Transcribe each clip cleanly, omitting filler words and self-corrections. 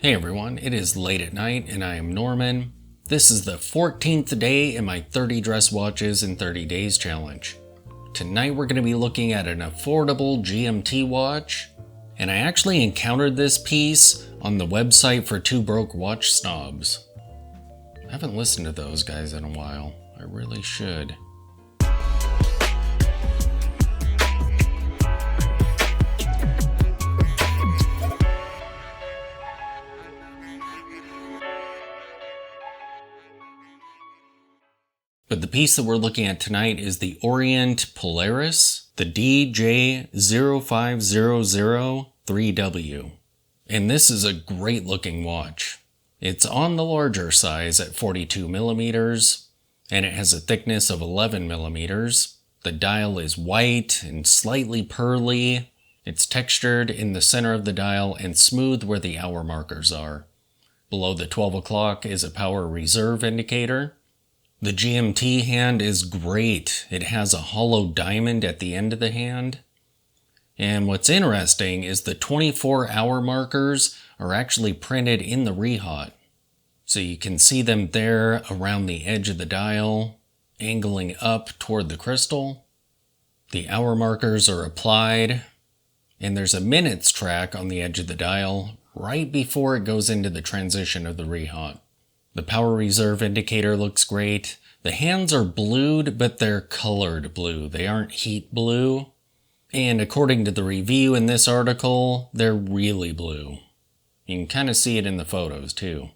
Hey everyone, it is late at night and I am Norman. This is the 14th day in my 30 dress watches in 30 days challenge. Tonight we're going to be looking at an affordable GMT watch, and I actually encountered this piece on the website for Two Broke Watch Snobs. I haven't listened to those guys in a while. I really should. But the piece that we're looking at tonight is the Orient Polaris, the DJ05003W. And this is a great looking watch. It's on the larger size at 42 millimeters, and it has a thickness of 11 millimeters. The dial is white and slightly pearly. It's textured in the center of the dial and smooth where the hour markers are. Below the 12 o'clock is a power reserve indicator. The GMT hand is great. It has a hollow diamond at the end of the hand. And what's interesting is the 24-hour markers are actually printed in the rehaut. So you can see them there around the edge of the dial, angling up toward the crystal. The hour markers are applied, and there's a minutes track on the edge of the dial right before it goes into the transition of the rehaut. The power reserve indicator looks great. The hands are blued, but they're colored blue. They aren't heat blue. And according to the review in this article, they're really blue. You can kind of see it in the photos too.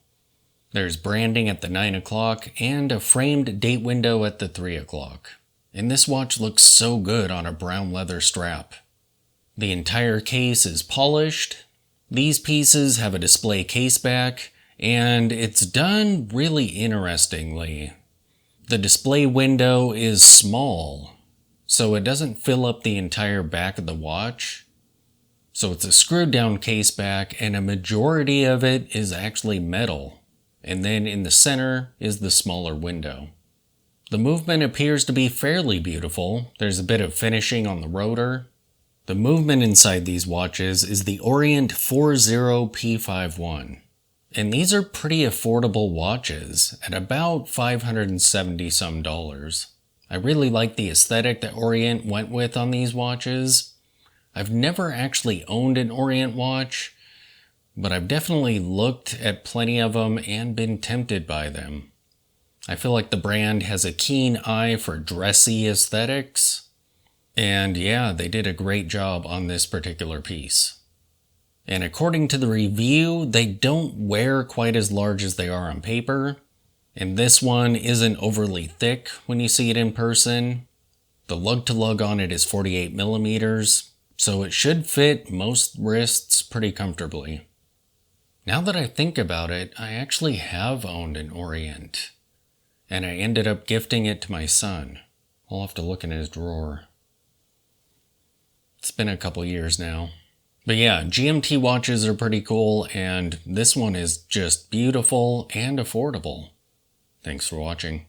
There's branding at the 9 o'clock and a framed date window at the 3 o'clock. And this watch looks so good on a brown leather strap. The entire case is polished. These pieces have a display case back, and it's done really interestingly. The display window is small, so it doesn't fill up the entire back of the watch. So it's a screwed down case back, and a majority of it is actually metal. And then in the center is the smaller window. The movement appears to be fairly beautiful. There's a bit of finishing on the rotor. The movement inside these watches is the Orient 40P51. And these are pretty affordable watches at about $570 some. I really like the aesthetic that Orient went with on these watches. I've never actually owned an Orient watch, but I've definitely looked at plenty of them and been tempted by them. I feel like the brand has a keen eye for dressy aesthetics. And yeah, they did a great job on this particular piece. And according to the review, they don't wear quite as large as they are on paper. And this one isn't overly thick when you see it in person. The lug-to-lug on it is 48 millimeters, so it should fit most wrists pretty comfortably. Now that I think about it, I actually have owned an Orient. And I ended up gifting it to my son. I'll have to look in his drawer. It's been a couple years now. But yeah, GMT watches are pretty cool, and this one is just beautiful and affordable. Thanks for watching.